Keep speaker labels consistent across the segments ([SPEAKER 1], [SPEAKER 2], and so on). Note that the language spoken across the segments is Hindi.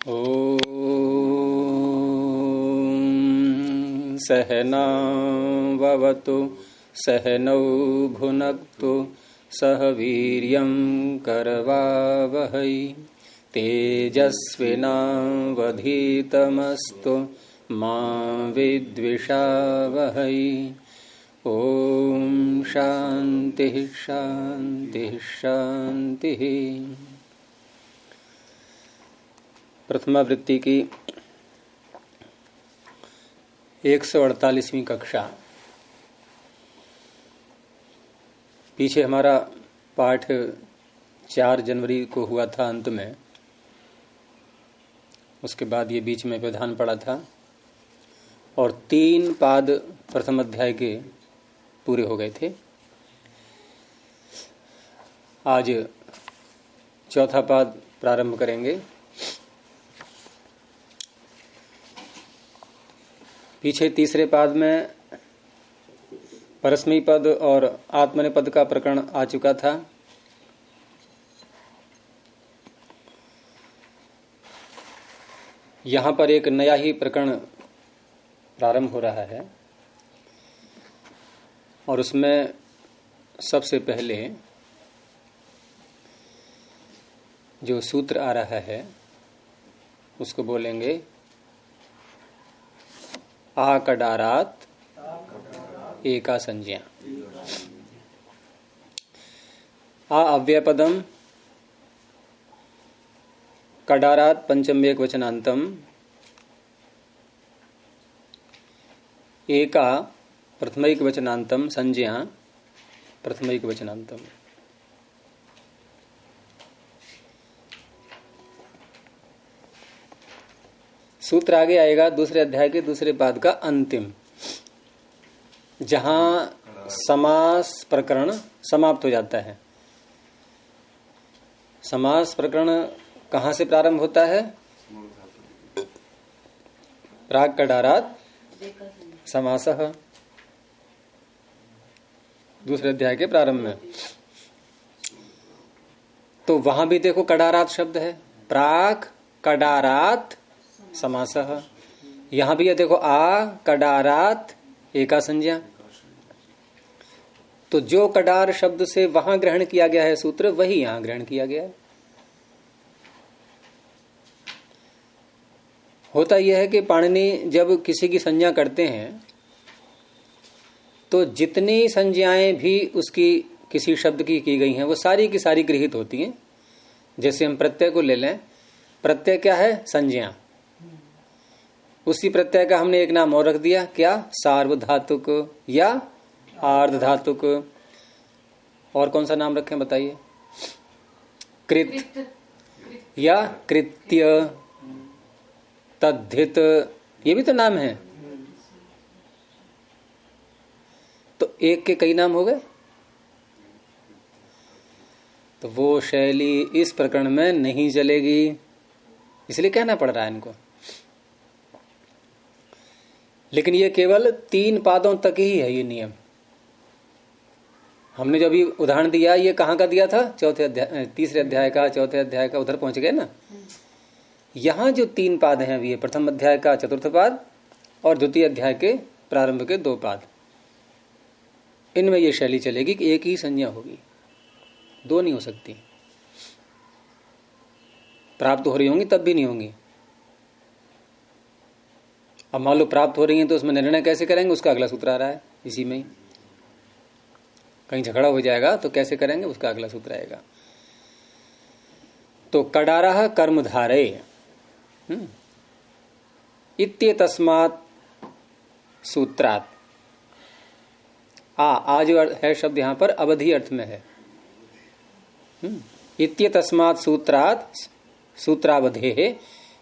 [SPEAKER 1] ॐ सहनाववतु सहनौ भुनक्तु सह वीर्यं करवावहै तेजस्विनावधीतमस्तु मा विद्विषावहै। ॐ शांति शांति शांति। प्रथमावृत्ति की 148वीं कक्षा। पीछे हमारा पाठ 4 जनवरी को हुआ था अंत में, उसके बाद ये बीच में व्यवधान पड़ा था और 3 पाद प्रथम अध्याय के पूरे हो गए थे। आज चौथा पाद प्रारंभ करेंगे। पीछे तीसरे पाद में परस्मै पद और आत्मनेपद का प्रकरण आ चुका था। यहां पर एक नया ही प्रकरण प्रारंभ हो रहा है और उसमें सबसे पहले जो सूत्र आ रहा है उसको बोलेंगे आकडारात एका संज्ञा। आ अव्ययपदम कडारात पंचम एक वचनांतम एका प्रथमैक वचनांतम संज्ञा प्रथमैक वचनांतम। सूत्र आगे आएगा दूसरे अध्याय के दूसरे पाद का अंतिम, जहां समास प्रकरण समाप्त हो जाता है। समास प्रकरण कहां से प्रारंभ होता है? प्राग कडारात समासः, दूसरे अध्याय के प्रारंभ में। तो वहां भी देखो कडारात शब्द है, प्राग कडारात समासः। यहां भी ये देखो आ कडारात एका संज्ञा। तो जो कडार शब्द से वहां ग्रहण किया गया है सूत्र, वही यहां ग्रहण किया गया है। होता यह है कि पाणिनि जब किसी की संज्ञा करते हैं तो जितनी संज्ञाएं भी उसकी किसी शब्द की गई हैं वो सारी की सारी गृहीत होती हैं। जैसे हम प्रत्यय को ले लें, प्रत्यय क्या है? संज्ञा। उसी प्रत्यय का हमने एक नाम और रख दिया, क्या? सार्वधातुक या आर्ध धातुक। और कौन सा नाम रखें बताइए? कृत या कृत्य, तद्धित, ये भी तो नाम है। तो एक के कई नाम हो गए। तो वो शैली इस प्रकरण में नहीं चलेगी, इसलिए कहना पड़ रहा है इनको। लेकिन ये केवल 3 पादों तक ही है ये नियम। हमने जो अभी उदाहरण दिया ये कहाँ का दिया था? चौथे अध्याय, तीसरे अध्याय का, चौथे अध्याय का, उधर पहुंच गए ना। यहां जो 3 पाद हैं अभी, ये प्रथम अध्याय का चतुर्थ पाद और द्वितीय अध्याय के प्रारंभ के 2 पाद, इनमें ये शैली चलेगी कि एक ही संज्ञा होगी, 2 नहीं हो सकती। प्राप्त हो रही होंगी तब भी नहीं होंगी। अब मान लो प्राप्त हो रही है तो उसमें निर्णय कैसे करेंगे? उसका अगला सूत्र आ रहा है इसी में ही। कहीं झगड़ा हो जाएगा तो कैसे करेंगे? उसका अगला सूत्र आएगा। तो कडारः कर्मधारे इत्येतस्मात् सूत्रात्। आ जो है शब्द यहां पर अवधि अर्थ में है। इत्येतस्मात् सूत्रात् सूत्रावधेः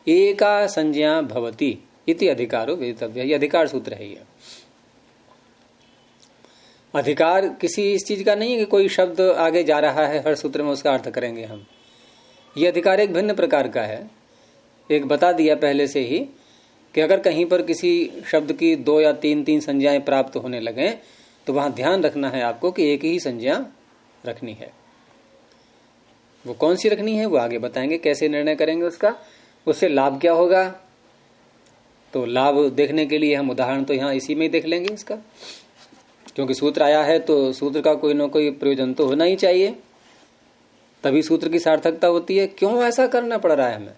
[SPEAKER 1] एका संज्ञा भवति इति अधिकारो वेदितव्य। ये अधिकार सूत्र है। ये अधिकार किसी इस चीज का नहीं है कि कोई शब्द आगे जा रहा है हर सूत्र में उसका अर्थ करेंगे हम। ये अधिकार एक भिन्न प्रकार का है। एक बता दिया पहले से ही कि अगर कहीं पर किसी शब्द की 2 या 3 संज्ञाएं प्राप्त होने लगे तो वहां ध्यान रखना है आपको कि एक ही संज्ञा रखनी है। वो कौन सी रखनी है वो आगे बताएंगे, कैसे निर्णय करेंगे उसका। उससे लाभ क्या होगा? तो लाभ देखने के लिए हम उदाहरण तो यहाँ इसी में ही देख लेंगे इसका, क्योंकि सूत्र आया है तो सूत्र का कोई ना कोई प्रयोजन तो होना ही चाहिए, तभी सूत्र की सार्थकता होती है। क्यों ऐसा करना पड़ रहा है हमें?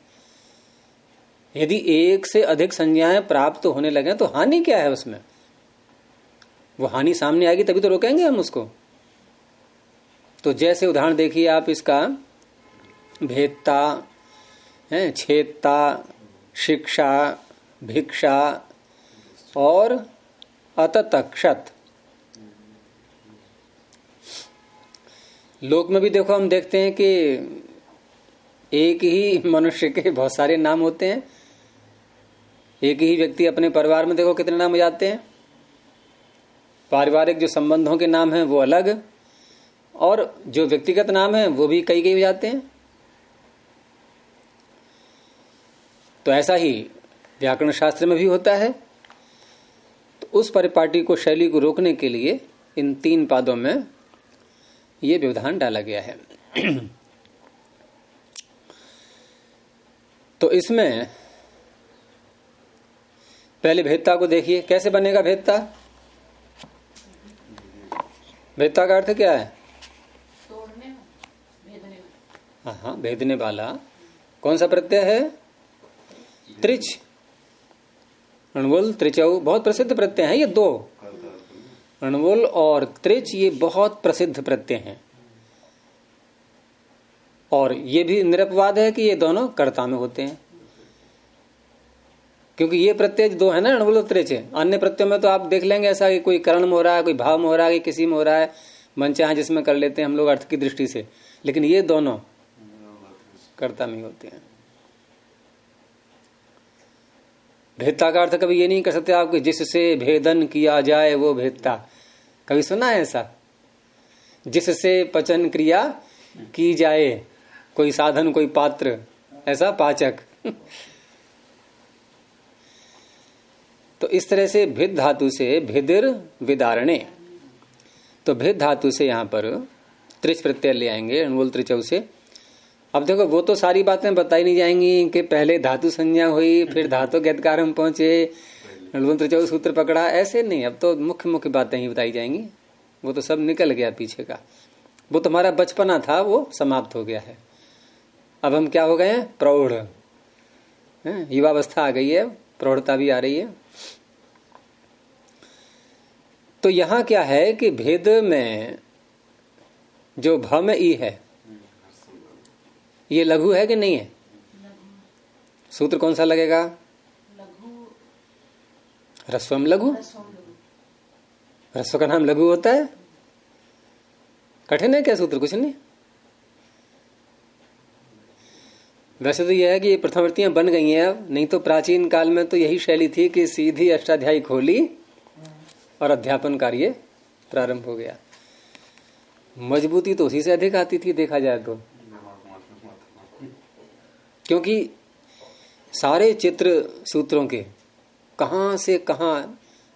[SPEAKER 1] यदि एक से अधिक संज्ञाएं प्राप्त होने लगे तो हानि क्या है उसमें? वो हानि सामने आएगी तभी तो रोकेंगे हम उसको। तो जैसे उदाहरण देखिए आप इसका, भेदता है, छेदता, शिक्षा, भिक्षा और अततक्षत। लोक में भी देखो, हम देखते हैं कि एक ही मनुष्य के बहुत सारे नाम होते हैं। एक ही व्यक्ति अपने परिवार में देखो कितने नाम हो जाते हैं। पारिवारिक जो संबंधों के नाम हैं वो अलग, और जो व्यक्तिगत नाम है वो भी कई कई हो जाते हैं। तो ऐसा ही व्याकरण शास्त्र में भी होता है। तो उस परिपाटी को, शैली को रोकने के लिए इन 3 पादों में ये व्यवधान डाला गया है। तो इसमें पहले भेदता को देखिए, कैसे बनेगा भेदता? भेदता का अर्थ क्या है?
[SPEAKER 2] तोड़ने, भेदने।
[SPEAKER 1] हाँ, भेदने वाला। कौन सा प्रत्यय है? त्रिच, अणुवुल, त्रिचौ, बहुत प्रसिद्ध प्रत्यय है ये 2। अणुवुल और त्रिच ये बहुत प्रसिद्ध प्रत्यय हैं, और ये भी निरपवाद है कि ये दोनों कर्ता में होते हैं, क्योंकि ये प्रत्यय 2 है ना, अणुवुल और त्रिच। अन्य प्रत्ययों में तो आप देख लेंगे ऐसा कि कोई कर्ण में हो रहा है, कोई भाव में हो रहा है, किसी में हो रहा है, मन चाहे जिसमें कर लेते हैं हम लोग अर्थ की दृष्टि से, लेकिन ये दोनों कर्ता में होते हैं। भेदता का अर्थ कभी ये नहीं कर सकते आप कि जिससे भेदन किया जाए वो भेदता। कभी सुना है ऐसा? जिससे पचन क्रिया की जाए, कोई साधन, कोई पात्र, ऐसा पाचक। तो इस तरह से भिद धातु से भिदिर विदारणे, तो भिद धातु से यहां पर त्रिच प्रत्यय ले आएंगे, अणुवुल त्रिचौ से। अब देखो वो तो सारी बातें बताई नहीं जाएंगी कि पहले धातु संज्ञा हुई, फिर धातु गद्यकार हम पहुंचे, अणुवुल त्रिचौ सूत्र पकड़ा, ऐसे नहीं। अब तो मुख्य मुख्य बातें ही बताई जाएंगी, वो तो सब निकल गया पीछे का। वो तुम्हारा बचपना था, वो समाप्त हो गया है। अब हम क्या हो गए हैं? प्रौढ़, युवावस्था आ गई है, प्रौढ़ता भी आ रही है। तो यहां क्या है कि भेद में जो भ में ई है, ये लघु है कि नहीं है? सूत्र कौन सा लगेगा? ह्रस्वम लघु। ह्रस्व का नाम लघु होता है? कठिन है क्या सूत्र? कुछ नहीं। वैसे तो यह है कि ये प्रथमावृत्तियां बन गई हैं अब, नहीं तो प्राचीन काल में तो यही शैली थी कि सीधी अष्टाध्यायी खोली और अध्यापन कार्य प्रारंभ हो गया। मजबूती तो उसी से अधिक आती थी देखा जाए तो, क्योंकि सारे चित्र सूत्रों के कहां से कहां,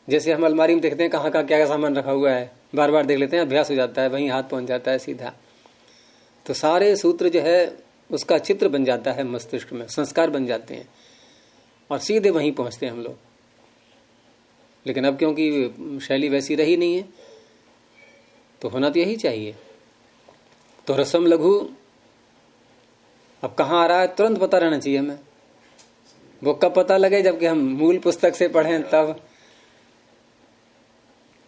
[SPEAKER 1] जैसे हम अलमारी में देखते हैं कहां का क्या सामान रखा हुआ है, बार बार देख लेते हैं, अभ्यास हो जाता है, वहीं हाथ पहुंच जाता है सीधा। तो सारे सूत्र जो है उसका चित्र बन जाता है मस्तिष्क में, संस्कार बन जाते हैं और सीधे वहीं पहुंचते हैं हम लोग। लेकिन अब क्योंकि शैली वैसी रही नहीं है तो होना तो यही चाहिए। तो ह्रस्वम लघु अब कहाँ आ रहा है तुरंत पता रहना चाहिए हमें। वो कब पता लगे? जबकि हम मूल पुस्तक से पढ़ें तब।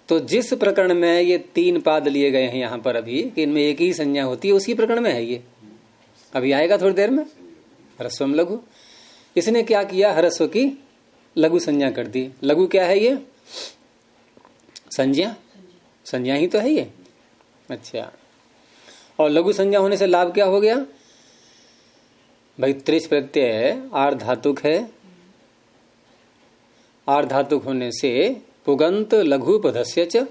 [SPEAKER 1] तो जिस प्रकरण में ये 3 पाद लिए गए हैं यहाँ पर अभी कि इनमें एक ही संज्ञा होती है, उसी प्रकरण में है ये। अभी आएगा थोड़ी देर में ह्रस्वम लघु। इसने क्या किया? ह्रस्व की लघु संज्ञा कर दी। लघु क्या है ये? संज्ञा। संज्ञा ही तो है ये। अच्छा, और लघु संज्ञा होने से लाभ क्या हो गया भाई? त्रिच प्रत्यय आर्धातुक है। आर्धातुक होने से पुगंत लघु पदस्य च,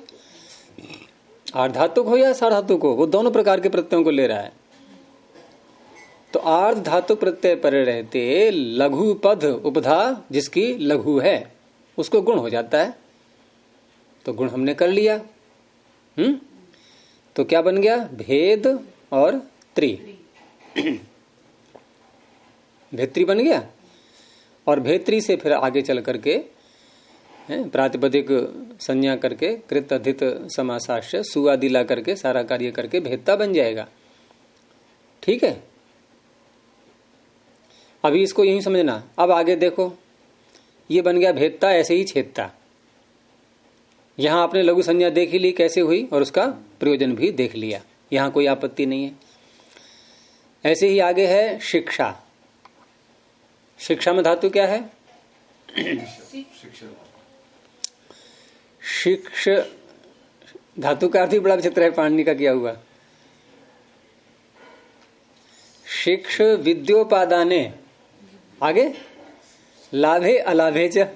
[SPEAKER 1] आर्धातुक हो या सार्धातुक हो, वो दोनों प्रकार के प्रत्ययों को ले रहा है। तो आर्ध धातु प्रत्यय पर रहते लघु पद उपधा जिसकी लघु है उसको गुण हो जाता है। तो गुण हमने कर लिया। तो क्या बन गया? भेद और त्रि। भेत्री बन गया। और भेत्री से फिर आगे चल करके प्रातिपदिक संज्ञा करके कृत अधित समासाश्य सुआदि ला करके सारा कार्य करके भेदता बन जाएगा। ठीक है, अभी इसको यही समझना। अब आगे देखो, ये बन गया भेदता, ऐसे ही छेदता। यहां आपने लघु संज्ञा देख ही ली कैसे हुई और उसका प्रयोजन भी देख लिया, यहां कोई आपत्ति नहीं है। ऐसे ही आगे है शिक्षा। शिक्षा में धातु क्या है? शिक्ष धातु का अर्थ ही बड़ा विचित्र है, पाणिनि का किया हुआ। शिक्ष विद्योपादाने, आगे लाभे अलाभे च।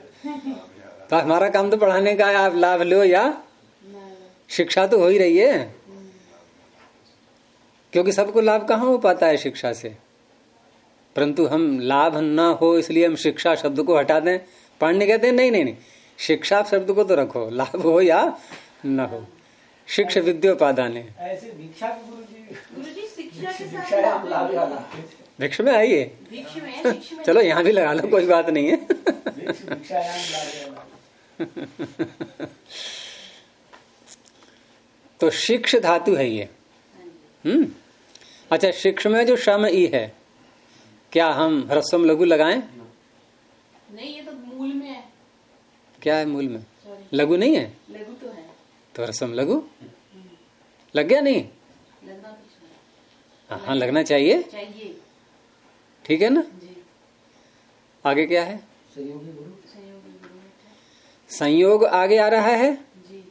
[SPEAKER 1] तो हमारा काम तो पढ़ाने का है, आप लाभ लो या शिक्षा तो हो ही रही है, क्योंकि सबको लाभ कहाँ हो पाता है शिक्षा से। परंतु हम लाभ ना हो इसलिए हम शिक्षा शब्द को हटा दें। पाणिनि कहते हैं नहीं नहीं नहीं, शिक्षा शब्द को तो रखो, लाभ हो या न हो। शिक्ष विद्योपादाने,
[SPEAKER 3] ऐसे भिक्षा के
[SPEAKER 2] गुरुजी शिक्षा के साथ
[SPEAKER 1] भिक्ष में आइए, चलो यहाँ भी लगा लो, कोई बात नहीं है। तो शिक्ष धातु है ये। अच्छा, शिक्ष में जो श्रम ई है, क्या हम ह्रस्वम लघु लगाएं?
[SPEAKER 2] नहीं, ये तो मूल में है।
[SPEAKER 1] क्या है मूल में? लघु नहीं है?
[SPEAKER 2] लघु तो है,
[SPEAKER 1] तो ह्रस्वम लघु लग गया नहीं?
[SPEAKER 2] लगना तो
[SPEAKER 1] हाँ, लगना चाहिए,
[SPEAKER 2] चाहिए।
[SPEAKER 1] ठीक है ना।
[SPEAKER 2] जी।
[SPEAKER 1] आगे क्या है?
[SPEAKER 3] सहयोगी गुरु।
[SPEAKER 2] सहयोगी गुरु है।
[SPEAKER 1] संयोग आगे आ रहा है,
[SPEAKER 2] जी।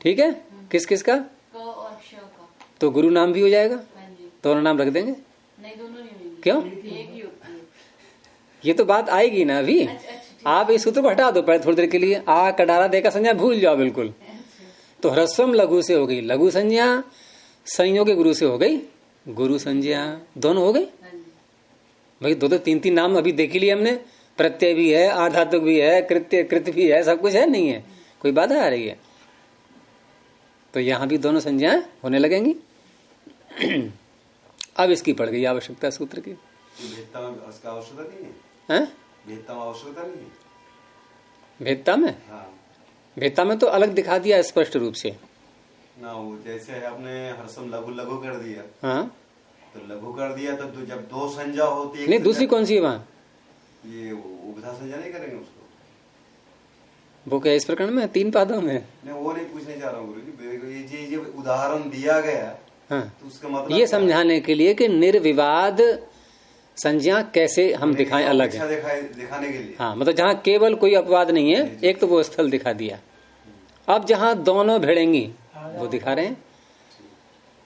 [SPEAKER 1] ठीक है। किस किस का?
[SPEAKER 2] क और श का।
[SPEAKER 1] तो गुरु नाम भी हो जाएगा,
[SPEAKER 2] हाँ जी।
[SPEAKER 1] दोनों नाम रख देंगे।
[SPEAKER 2] नहीं, दोनों नहीं होंगे।
[SPEAKER 1] क्यों?
[SPEAKER 2] एक ही होती है।
[SPEAKER 1] ये तो बात आएगी ना अभी।
[SPEAKER 2] अच्छा, ठीक।
[SPEAKER 1] आप इस सूत्र को हटा दो पहले थोड़ी देर के लिए, आ कटारा देखा संज्ञा भूल जाओ बिल्कुल। तो ह्रस्वम लघु से हो गई लघु संज्ञा, संयोगी गुरु से हो गई गुरु संज्ञा, दोनों हो गई।
[SPEAKER 2] हाँ जी।
[SPEAKER 1] भाई दो दो तीन तीन नाम अभी देख ही लिए हमने, प्रत्यय भी है, आधातुक भी है, कृत्य कृत भी है, सब कुछ है, नहीं है कोई बाधा आ रही है। तो यहां भी दोनों संज्ञाएं होने लगेंगी। अब इसकी पड़ गई आवश्यकता सूत्र की।
[SPEAKER 4] भेदता में उसका आवश्यकता नहीं
[SPEAKER 1] है?
[SPEAKER 4] भेदता में आवश्यकता नहीं है।
[SPEAKER 1] भेदता में?
[SPEAKER 4] हाँ
[SPEAKER 1] भेदता में तो अलग दिखा दिया स्पष्ट रूप से
[SPEAKER 4] ना, वो जैसे आपने हरसम लघु लघु कर दिया,
[SPEAKER 1] हाँ,
[SPEAKER 4] तो लघु कर दिया तो जब दो संज्ञा होती है,
[SPEAKER 1] नहीं दूसरी कौन सी है वहां?
[SPEAKER 4] ये उपधा संज्ञा नहीं करेंगे उसको?
[SPEAKER 1] वो क्या इस प्रकरण में 3 पादों में?
[SPEAKER 4] नहीं, वो नहीं पूछने जा रहा हूँ गुरुजी, ये उदाहरण दिया गया
[SPEAKER 1] हाँ,
[SPEAKER 4] तो उसका मतलब
[SPEAKER 1] ये समझाने के लिए कि निर्विवाद संज्ञा कैसे हम दिखाएं अलग है।
[SPEAKER 4] दिखाने के लिए।
[SPEAKER 1] हाँ, मतलब जहाँ केवल कोई अपवाद नहीं है, एक तो वो स्थल दिखा दिया। अब जहाँ दोनों भिड़ेंगी वो दिखा रहे हैं।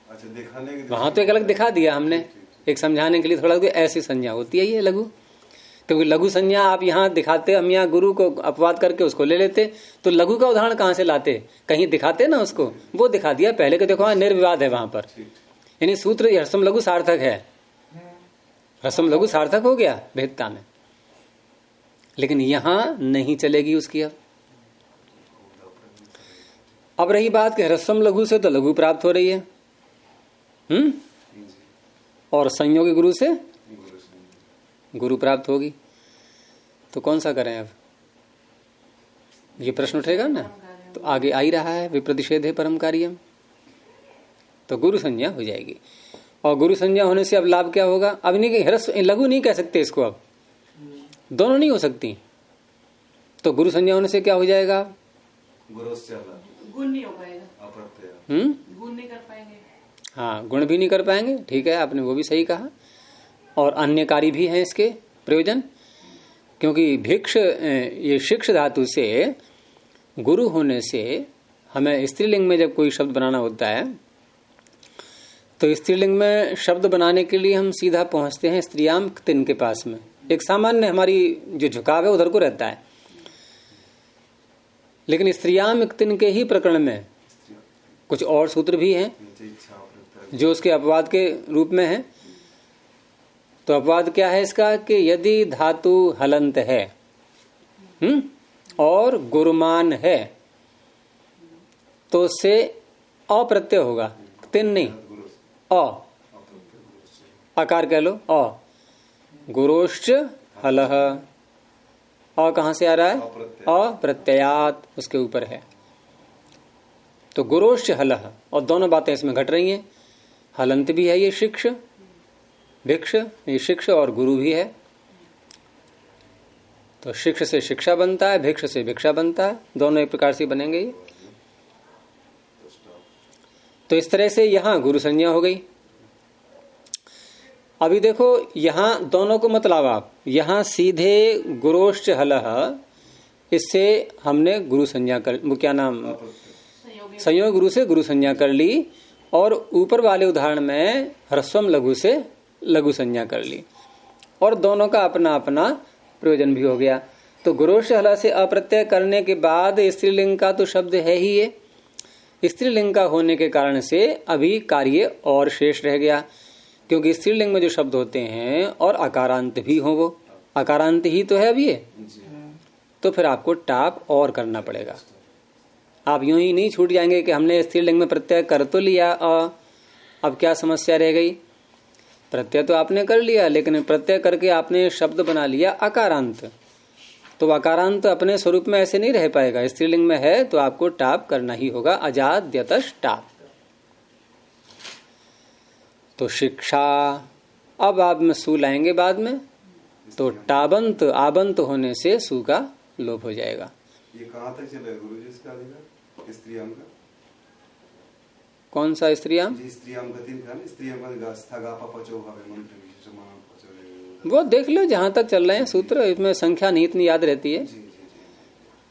[SPEAKER 4] अच्छा, दिखाने के
[SPEAKER 1] वहां तो एक अलग दिखा दिया हमने, एक समझाने के लिए थोड़ा, ऐसी संज्ञा होती है ये लघु। क्योंकि लघु संज्ञा आप यहाँ दिखाते, हम यहाँ गुरु को अपवाद करके उसको ले लेते, तो लघु का उदाहरण कहाँ से लाते? कहीं दिखाते ना उसको, वो दिखा दिया पहले के। देखो निर्विवाद है वहां पर, यानी सूत्र ह्रस्वम लघु सार्थक है। ह्रस्वम लघु सार्थक हो गया भेदता में, लेकिन यहां नहीं चलेगी उसकी। अब रही बात कि ह्रस्वम लघु से तो लघु प्राप्त हो रही है, और संयोगी गुरु से गुरु प्राप्त होगी, तो कौन सा करें अब? ये प्रश्न उठेगा ना। तो आगे आ ही रहा है विप्रतिषेध है परम कार्यम, तो गुरु संज्ञा हो जाएगी। और गुरु संज्ञा होने से अब लाभ क्या होगा? अब नहीं, ह्रस्व लघु नहीं कह सकते इसको, अब दोनों नहीं हो सकती। तो गुरु संज्ञा होने से क्या हो जाएगा?
[SPEAKER 2] गुण नहीं हो पाएगा, गुण नहीं कर पाएंगे।
[SPEAKER 1] हाँ, गुण भी नहीं कर पाएंगे, ठीक है, आपने वो भी सही कहा। और अन्य कार्य भी हैं इसके प्रयोजन, क्योंकि भिक्ष ये शिक्ष धातु से गुरु होने से हमें स्त्रीलिंग में जब कोई शब्द बनाना होता है, तो स्त्रीलिंग में शब्द बनाने के लिए हम सीधा पहुंचते हैं स्त्रियाम तिन के पास में। एक सामान्य हमारी जो झुकाव है उधर को रहता है, लेकिन स्त्रियाम तिन के ही प्रकरण में कुछ और सूत्र भी हैं जो उसके अपवाद के रूप में है। तो अपवाद क्या है इसका? कि यदि धातु हलंत है और गुरुमान है तो उससे अप्रत्यय होगा, तिन नहीं, अकार कह लो, गुरोश्च हलह, अ कहां से आ रहा है? अप्रत्ययात, उसके ऊपर है। तो गुरोश्च हलः, और दोनों बातें इसमें घट रही हैं। हलंत भी है ये शिक्ष, भिक्ष, ये शिक्ष और गुरु भी है। तो शिक्ष से शिक्षा बनता है, भिक्ष से भिक्षा बनता है, दोनों एक प्रकार से बनेंगे ये। तो इस तरह से यहां गुरु संज्ञा हो गई। अभी देखो यहां दोनों को मतलब आप यहां सीधे गुरोश्च हलः, इससे हमने गुरु संज्ञा कर, वो क्या नाम, संयोग गुरु से गुरु संज्ञा कर ली, और ऊपर वाले उदाहरण में ह्रस्वम लघु से लघु संज्ञा कर ली, और दोनों का अपना अपना प्रयोजन भी हो गया। तो गुरोश्च हलः से अप्रत्यय करने के बाद स्त्रीलिंग का तो शब्द है ही ये, स्त्रीलिंग का होने के कारण से अभी कार्य और शेष रह गया, क्योंकि स्त्रीलिंग में जो शब्द होते हैं और अकारांत भी हो, वो अकारांत ही तो है अभी ये, तो फिर आपको टाप और करना पड़ेगा। आप यूं ही नहीं छूट जाएंगे कि हमने स्त्रीलिंग में प्रत्यय कर तो लिया, अब क्या समस्या रह गई। प्रत्यय तो आपने कर लिया, लेकिन प्रत्यय करके आपने शब्द बना लिया अकारांत, तो अकारांत अपने स्वरूप में ऐसे नहीं रह पाएगा। स्त्रीलिंग में है तो आपको टाप करना ही होगा, अजाद्यतश टाप। तो शिक्षा, अब आप में सू लाएंगे बाद में, तो टाबंत आबंत होने से सू का लोप हो जाएगा।
[SPEAKER 4] ये कहाँ तक चलेगा गुरु जी इसका अधिकार? स्त्रीयाम का
[SPEAKER 1] कौन सा स्त्रीयाम?
[SPEAKER 4] स्त्रीयाम का 3 का स्त्रीयाम का स्थगा पचो हवे मंत्र विशेष मान पचो,
[SPEAKER 1] वो देख लो जहां तक चल रहे हैं सूत्र, इसमें संख्या नहीं इतनी याद रहती है,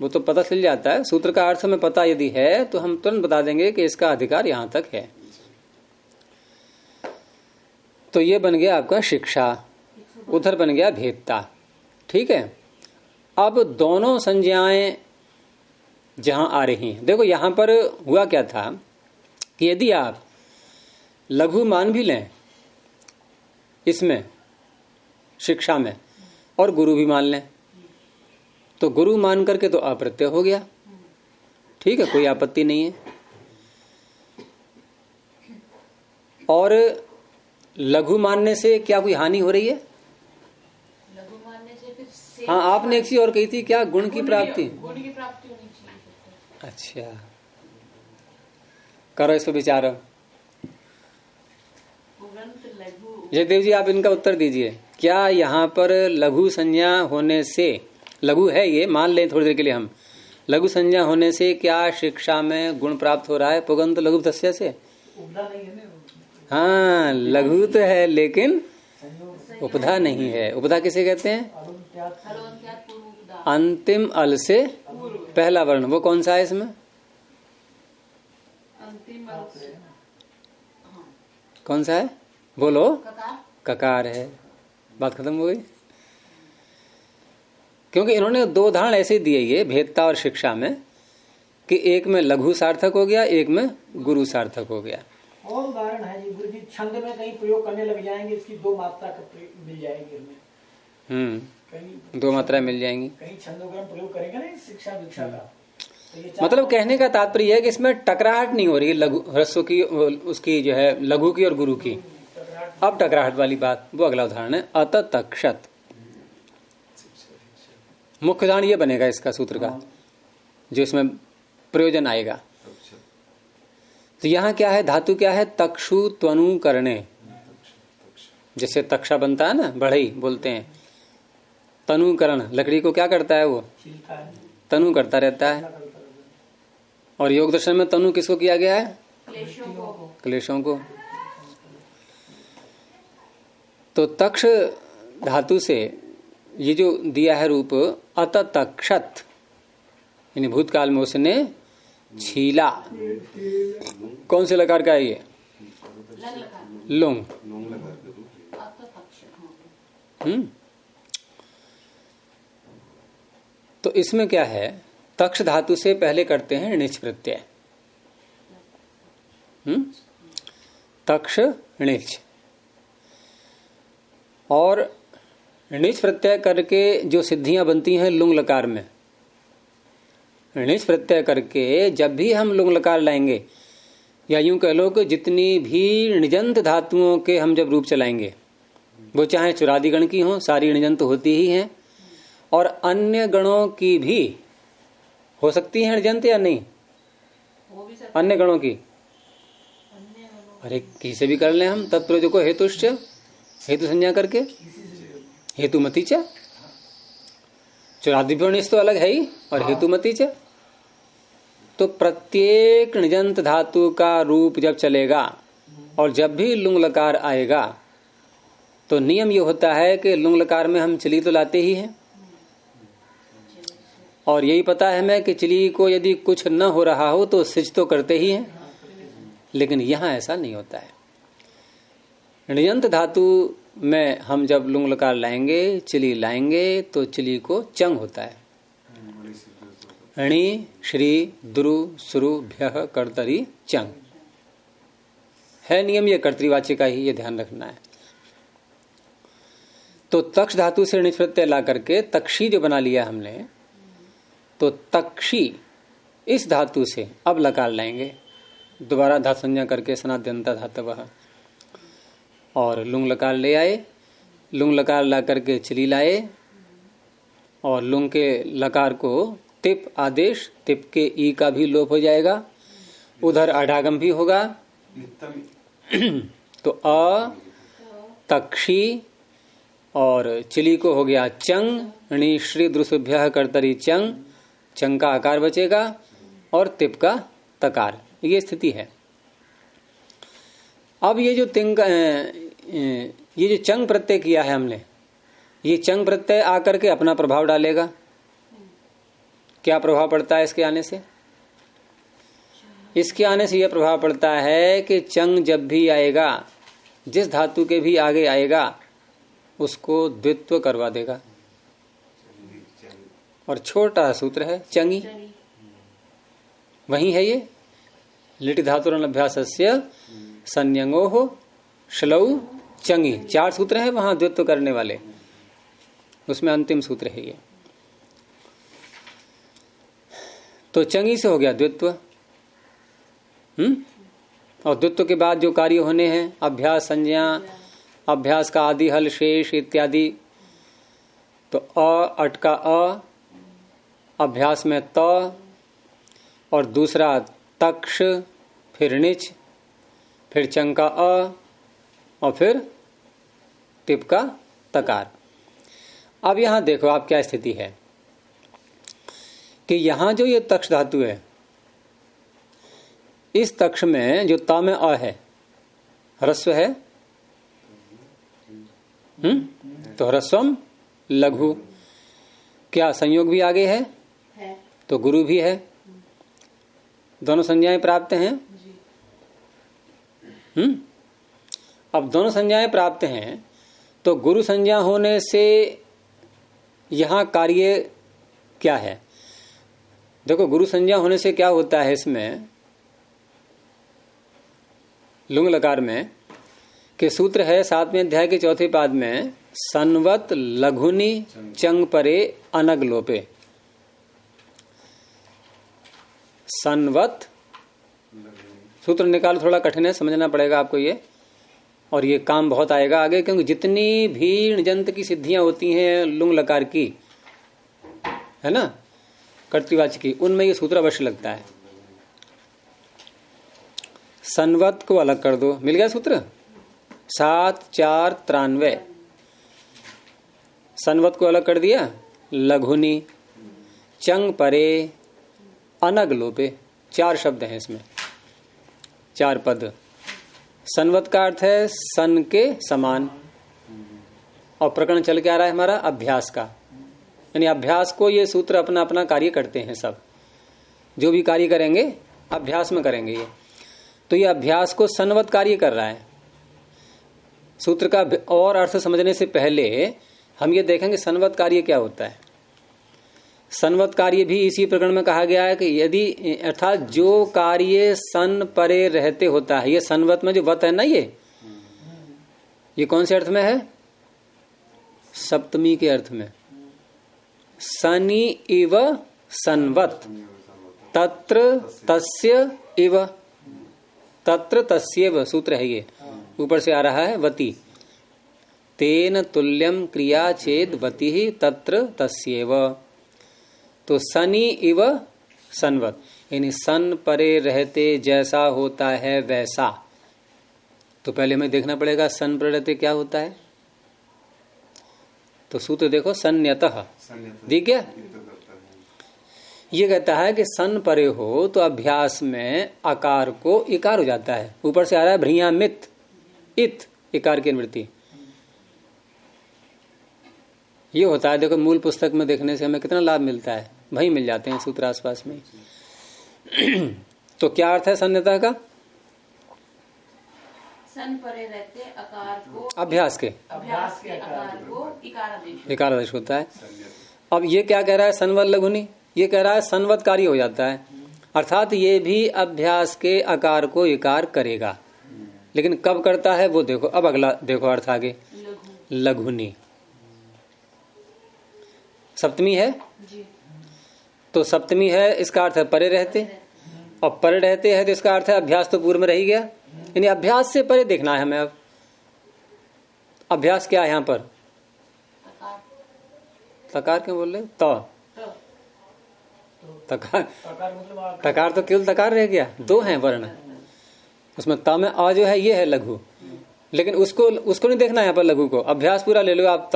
[SPEAKER 1] वो तो पता चल जाता है। सूत्र का अर्थ हमें पता यदि है तो हम तुरंत बता देंगे कि इसका अधिकार यहां तक है। तो ये बन गया आपका शिक्षा, उधर बन गया भेदता। ठीक है, अब दोनों संज्ञाएं जहां आ रही हैं, देखो यहां पर हुआ क्या था कि यदि आप लघु मान भी लें इसमें शिक्षा में, और गुरु भी मान लें, तो गुरु मान करके तो अप्रत्यय हो गया। ठीक है, कोई आपत्ति नहीं है। और लघु मानने से क्या कोई हानि हो रही है?
[SPEAKER 5] लघु मानने से फिर
[SPEAKER 1] हाँ, आपने एक चीज और कही थी, क्या? गुण की प्राप्ति।
[SPEAKER 5] गुण की प्राप्ति होनी चाहिए।
[SPEAKER 1] अच्छा, करो इस पर विचार। जयदेव जी आप इनका उत्तर दीजिए। क्या यहाँ पर लघु संज्ञा होने से, लघु है ये, मान लें थोड़ी देर के लिए हम, लघु संज्ञा होने से क्या शिक्षा में गुण प्राप्त हो रहा है? पुगंत लघु तस्य से। हाँ, लघु तो है लेकिन उपधा नहीं है। उपधा किसे कहते हैं? अंतिम अल से पहला वर्ण, वो कौन सा है इसमें? कौन सा है? बोलो। ककार है। बात खत्म हो गई। क्योंकि इन्होंने 2 उदाहरण ऐसे दिए ये भेदता और शिक्षा में, कि एक में लघु सार्थक हो गया, एक में गुरु सार्थक हो गया।
[SPEAKER 3] और उदाहरण है जी, गुरु जी छंद में कहीं प्रयोग करने लग जाएंगे, इसकी 2 मात्रा मिल जाएगी हमें।
[SPEAKER 1] कहीं 2 मात्रा मिल जाएंगी,
[SPEAKER 3] कहीं छंदों का प्रयोग करेंगे ना शिक्षा भिक्षा का। तो
[SPEAKER 1] मतलब कहने का तात्पर्य है कि इसमें टकराहट नहीं हो रही लघु ह्रस्व की, उसकी जो है लघु की और गुरु की। अब टकराहट वाली बात, वो अगला उदाहरण है अततक्षत। मुख्य उदाहरण ये बनेगा इसका सूत्र का, जो इसमें प्रयोजन आएगा। तो यहाँ क्या है? धातु क्या है? तक्षु त्वनु करणे। जैसे तक्षा बनता है ना, बढ़ई बोलते हैं। तनुकरण, लकड़ी को क्या करता है? वो तनु करता रहता है। और योग दर्शन में तनु किसको किया गया है? क्लेशों को। तो तक्ष धातु से ये जो दिया है रूप अततक्षत, यानी भूतकाल में उसने छीला। कौन से लकार का है ये? लुंग। तो इसमें क्या है? तक्ष धातु से पहले करते हैं णिच प्रत्यय। तक्ष णिच, और णिच प्रत्यय करके जो सिद्धियां बनती हैं लुंग लकार में, णिच प्रत्यय करके जब भी हम लुंग लकार लाएंगे, या यूं कह लो कि जितनी भी णिजंत धातुओं के हम जब रूप चलाएंगे, वो चाहे चुरादिगण की हो, सारी णिजंत होती ही हैं, और अन्य गणों की भी हो सकती है णजंत या नहीं?
[SPEAKER 5] वो भी सकते
[SPEAKER 1] अन्य गणों की,
[SPEAKER 5] अन्य गणों
[SPEAKER 1] अरे किसे भी कर ले हम। तत्पुरुष को हेतुश्च, हेतु संज्ञा करके, हेतुमती च, चौरादिव्योनिष्ठ तो अलग है ही, और हेतुमती च। तो प्रत्येक णजंत धातु का रूप जब चलेगा और जब भी लुंग लकार आएगा तो नियम ये होता है कि लुंग लकार में हम चली तो लाते ही हैं, और यही पता है हमें कि चली को यदि कुछ न हो रहा हो तो सिज तो करते ही हैं। लेकिन यहां ऐसा नहीं होता है। णजंत धातु में हम जब लुंग लकार लाएंगे, चली लाएंगे, तो चली को चंग होता है। णी श्री द्रु सुरु भ्यः कर्तरी चंग है नियम, ये कर्तृवाच्य का ही, ये ध्यान रखना है। तो तक्ष धातु से णिच प्रत्यय ला करके तक्षी जो बना लिया हमने, तो तक्षी इस धातु से अब लकार लाएंगे, दोबारा धातु संज्ञा करके सनाद्यंता धातवः, और लुंग लकार ले आए, लुंग लकार ला करके चली लाए, और लुंग के लकार को तिप आदेश, तिप के ई का भी लोप हो जाएगा, उधर अडागम भी होगा। तो अ तक्षी और चिली को हो गया चंग, णी श्री द्रुसुभ्यः कर्तरी चंग, चंग का आकार बचेगा और तिप का तकार, ये स्थिति है। अब ये जो तिंग, ये जो चंग प्रत्यय किया है हमने, ये चंग प्रत्यय आकर के अपना प्रभाव डालेगा। क्या प्रभाव पड़ता है इसके आने से? इसके आने से यह प्रभाव पड़ता है कि चंग जब भी आएगा, जिस धातु के भी आगे आएगा, उसको द्वित्व करवा देगा। और छोटा सूत्र है चंगी, वही है ये, लिटि धातुरन अभ्यासस्य संयंगोः श्लौ चंगी, 4 सूत्र है वहां द्वित्व करने वाले, उसमें अंतिम सूत्र है ये। तो चंगी से हो गया द्वित्व। और द्वित्व के बाद जो कार्य होने हैं, अभ्यास संज्ञा, अभ्यास का आदि हल शेष इत्यादि, तो अ अटका अ, अभ्यास में त, और दूसरा तक्ष, फिर णिच, फिर चंग का अ, और फिर टिप का तकार। अब यहां देखो आप क्या स्थिति है कि यहां जो ये तक्ष धातु है, इस तक्ष में जो त में अ है, ह्रस्व है, तो ह्रस्वम लघु, क्या संयोग भी आगे है? तो गुरु भी है, दोनों संज्ञाएं प्राप्त हैं। अब दोनों संज्ञाएं प्राप्त हैं, तो गुरु संज्ञा होने से यहां कार्य क्या है? देखो गुरु संज्ञा होने से क्या होता है इसमें, लुंग लकार में, के सूत्र है 7वें अध्याय के 4थे पाद में, संवत लघुनि चंग परे अनग लोपे। संवत सूत्र निकाल, थोड़ा कठिन है, समझना पड़ेगा आपको ये, और ये काम बहुत आएगा आगे, क्योंकि जितनी भी णजंत की सिद्धियां होती हैं लुंग लकार की, है ना, कर्तृवाच्य की, उनमें ये सूत्र अवश्य लगता है। संवत को अलग कर दो, मिल गया सूत्र 7 4 93। संवत को अलग कर दिया, लघुनी चंग परे अनग लोपे, 4 शब्द हैं इसमें, 4 पद। संवत का अर्थ है सन के समान, और प्रकरण चल के आ रहा है हमारा अभ्यास का, यानी अभ्यास को ये सूत्र अपना अपना कार्य करते हैं। सब जो भी कार्य करेंगे अभ्यास में करेंगे ये, तो ये अभ्यास को संवत कार्य कर रहा है। सूत्र का और अर्थ समझने से पहले हम ये देखेंगे संवत कार्य क्या होता है। संवत कार्य भी इसी प्रकरण में कहा गया है कि यदि, अर्थात जो कार्य सन परे रहते होता है, ये संवत में जो वत है ना, ये कौन से अर्थ में है? सप्तमी के अर्थ में। सनी इव संवत तत्र तस्य इव, तत्र तस्येव सूत्र है ये, ऊपर से आ रहा है वती। तेन तुल्यम क्रिया चेदवति ही तत्र तस्येव। तो सनी इव सनवत, यानी सन परे रहते जैसा होता है वैसा। तो पहले हमें देखना पड़ेगा सन परे रहते क्या होता है। तो सूत्र देखो, सन्यतः दिख गया। ये कहता है कि सन परे हो तो अभ्यास में आकार को इकार हो जाता है। ऊपर से आ रहा है भ्रियामित, इत इकार की निवृत्ति। ये होता है, देखो मूल पुस्तक में देखने से हमें कितना लाभ मिलता है, वहीं मिल जाते हैं सूत्र आसपास में। तो क्या अर्थ है सन्यता का?
[SPEAKER 5] सन परे रहते आकार को
[SPEAKER 1] अभ्यास के
[SPEAKER 5] आकार को
[SPEAKER 1] इकार आदेश होता है। अब ये क्या कह रहा है संवत लघुनी, ये कह रहा है संवत कार्य हो जाता है, अर्थात ये भी अभ्यास के आकार को इकार करेगा। लेकिन कब करता है वो देखो। अब अगला देखो अर्थ आगे, लघुनी सप्तमी है
[SPEAKER 5] जी।
[SPEAKER 1] तो सप्तमी है, इसका अर्थ है परे रहते, और परे रहते है तो इसका अर्थ है अभ्यास तो पूर्व में रह गया, यानी अभ्यास से परे देखना है हमें। अब अभ्यास क्या है यहाँ पर? तकार क्यों बोल रहे? तकार तो केवल तकार रह गया, दो हैं वर्ण उसमें। त में आ जो है ये है लघु, लेकिन उसको नहीं देखना है यहाँ पर लघु को। अभ्यास पूरा ले लो आप।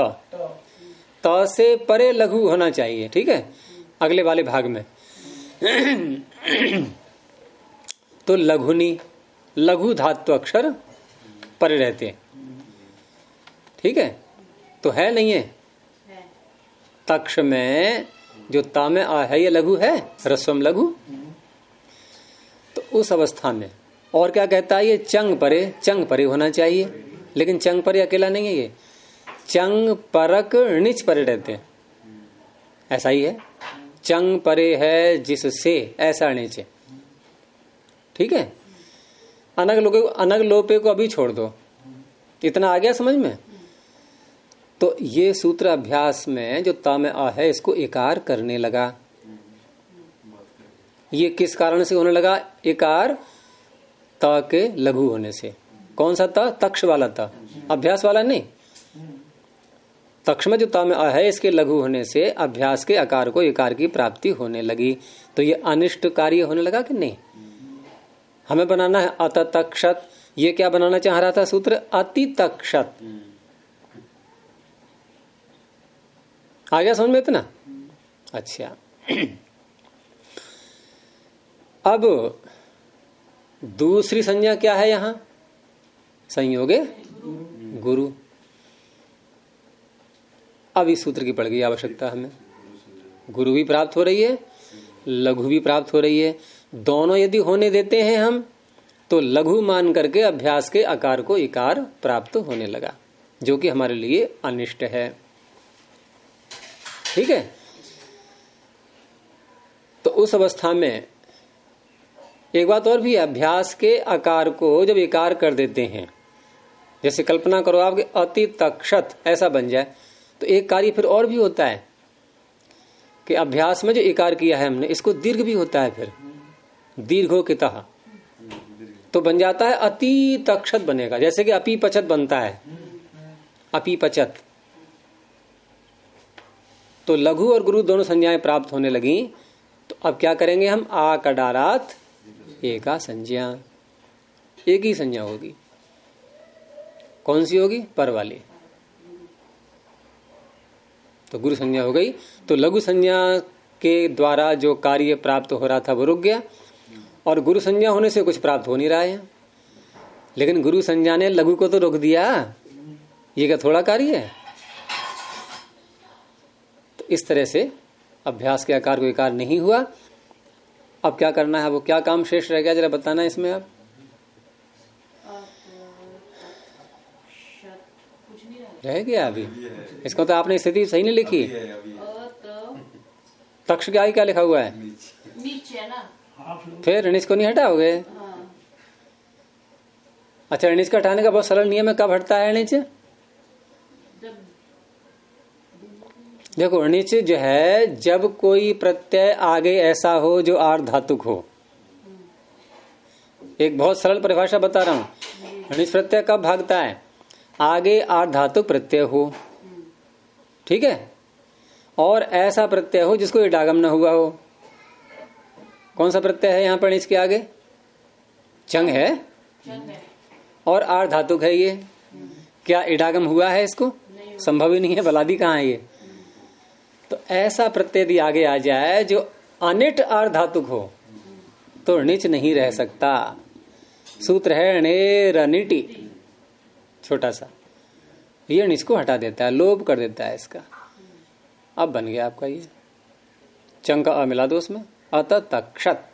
[SPEAKER 1] त से परे लघु होना चाहिए, ठीक है, अगले वाले भाग में। तो लघुनी, लघु धातु अक्षर परे रहते, ठीक है। तो है नहीं है तक्ष में जो ता में आ है, ये लघु है, रस्वम लघु। तो उस अवस्था में और क्या कहता है, ये चंग परे होना चाहिए। लेकिन चंग परे अकेला नहीं है, ये चंग परक णिच परे रहते हैं, ऐसा ही है। चंग परे है जिससे, ऐसा णिच, ठीक है। अनग लोपे को अभी छोड़ दो, इतना आ गया समझ में। तो ये सूत्र अभ्यास में जो ता में आ है इसको इकार करने लगा। ये किस कारण से होने लगा इकार? ता के लघु होने से। कौन सा ता? तक्ष वाला ता, अभ्यास वाला नहीं। तक्ष में जो ता में आ है इसके लघु होने से अभ्यास के आकार को इकार की प्राप्ति होने लगी। तो ये अनिष्ट कार्य होने लगा कि नहीं? हमें बनाना है अततक्षत। ये क्या बनाना चाह रहा था सूत्र? अतितक्षत। आ गया समझ में इतना? अच्छा। अब दूसरी संज्ञा क्या है यहां? संयोगे गुरु। अब इस सूत्र की पड़ गई आवश्यकता हमें। गुरु भी प्राप्त हो रही है, लघु भी प्राप्त हो रही है। दोनों यदि होने देते हैं हम तो लघु मान करके अभ्यास के आकार को इकार प्राप्त होने लगा, जो कि हमारे लिए अनिष्ट है, ठीक है। तो उस अवस्था में एक बात और भी है, अभ्यास के आकार को जब इकार कर देते हैं, जैसे कल्पना करो आपके अति तक्षत ऐसा बन जाए, तो एक कार्य फिर और भी होता है कि अभ्यास में जो इकार किया है हमने इसको दीर्घ भी होता है, फिर दीर्घो के तह तो बन जाता है अति तक्षत बनेगा। जैसे कि अपी पचत बनता है, अपी पचत। तो लघु और गुरु दोनों संज्ञाएं प्राप्त होने लगी। तो अब क्या करेंगे हम? आ कडारात एका संज्ञा, एक ही संज्ञा होगी। कौन सी होगी? पर वाली। तो गुरु संज्ञा हो गई। तो लघु संज्ञा के द्वारा जो कार्य प्राप्त हो रहा था वो रुक गया, और गुरु संज्ञा होने से कुछ प्राप्त हो नहीं रहा है। लेकिन गुरु संज्ञा ने लघु को तो रोक दिया, ये क्या थोड़ा कार्य है? तो इस तरह से अभ्यास के आकार को इकार नहीं हुआ। अब क्या करना है? वो क्या काम शेष रह गया, जरा बताना इसमें आप। रह गया अभी, इसको तो आपने स्थिति सही नहीं लिखी। तक्ष क्या ही क्या लिखा हुआ है
[SPEAKER 5] नीचे ना,
[SPEAKER 1] फिर ऋणिज को नहीं हटाओगे? अच्छा, ऋणिज का हटाने का बहुत सरल नियम है। कब हटता है ऋणिज? देखो ऋणिज जो है, जब कोई प्रत्यय आगे ऐसा हो जो आर्ध धातुक हो। एक बहुत सरल परिभाषा बता रहा हूं। ऋणिज प्रत्यय कब भागता है? आगे आर्धातुक प्रत्यय हो, ठीक है, और ऐसा प्रत्यय हो जिसको इडागम न हुआ हो। कौन सा प्रत्यय है यहाँ पर इसके आगे? चंग है और आर्धातुक है। ये क्या इडागम हुआ है? इसको संभव ही नहीं है, बलादी कहाँ है ये? तो ऐसा प्रत्यय यदि आगे आ जाए जो अनिट आर्धातुक हो तो णिच नहीं रह सकता। सूत्र है णेरनिटी, छोटा सा, ये णिच को हटा देता है, लोप कर देता है इसका। अब बन गया आपका ये चंग का अ मिला दो उसमें, अत तक्षत,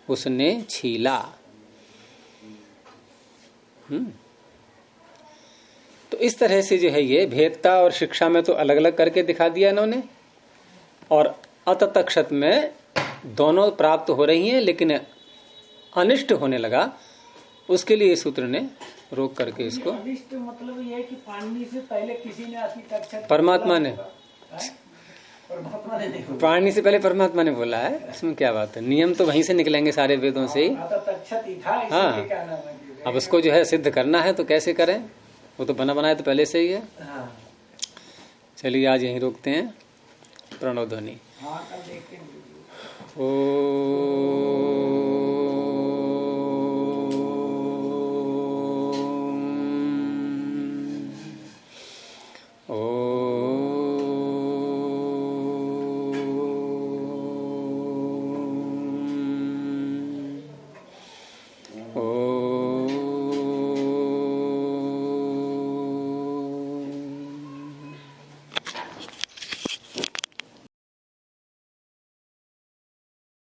[SPEAKER 1] उसने छीला। तो इस तरह से जो है ये भेदता और शिक्षा में तो अलग अलग करके दिखा दिया इन्होंने, और अत तक्षत में दोनों प्राप्त हो रही हैं, लेकिन अनिष्ट होने लगा उसके लिए सूत्र ने रोक करके इसको।
[SPEAKER 3] अनिष्ट मतलब ये है कि पानी से पहले किसी ने अति तक्षत,
[SPEAKER 1] परमात्मा ने,
[SPEAKER 3] परमात्मा ने नहीं बोला।
[SPEAKER 1] पानी से पहले परमात्मा ने बोला है, इसमें क्या बात है? नियम तो वहीं से निकलेंगे सारे वेदों से ही।
[SPEAKER 3] तक्षत ही था,
[SPEAKER 1] हाँ,
[SPEAKER 3] इसलिए क्या नाम है?
[SPEAKER 1] अब उसको जो है सिद्ध करना है तो कैसे करें? वो तो बना बनाया तो पहले से ही है।
[SPEAKER 3] हाँ।
[SPEAKER 1] चलिए आज यहीं रोकते हैं। प्रणव ध्वनि।
[SPEAKER 3] हाँ, कल देखते हैं।
[SPEAKER 1] ओ